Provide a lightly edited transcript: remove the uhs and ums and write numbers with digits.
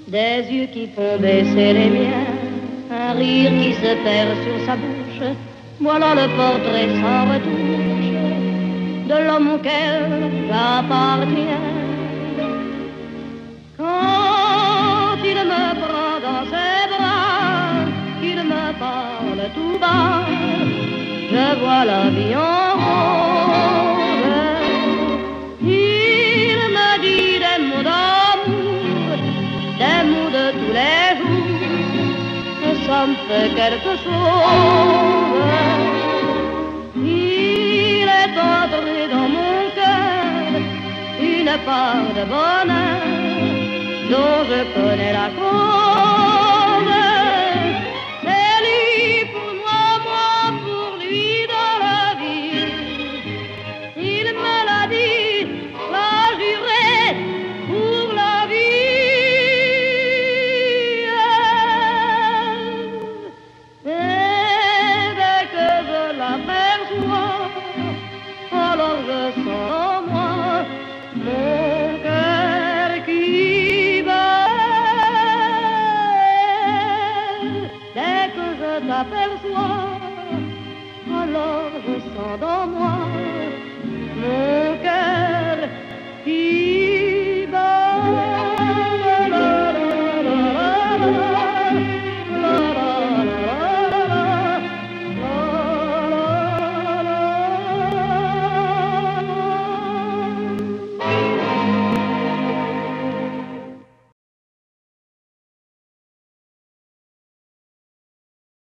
Des yeux qui font baisser les miens, un rire qui se perd sur sa bouche, voilà le portrait sans retouche de l'homme auquel j'appartiens. Quand il me prend dans ses bras, qu'il me parle tout bas, je vois la vie en rose. Il me dit des mots d'amour, des mots de tous les jours, et ça me fait quelque chose. Il est entré dans mon cœur une part de bonheur dont je connais la cause. C'est lui pour moi, moi pour lui dans la vie. Il me l'a dit, l'a juré pour la vie. Et dès que je l'aperçois, alors je sens en moi mon cœur qui bat. Dès que je t'aperçois, alors je sens dans moi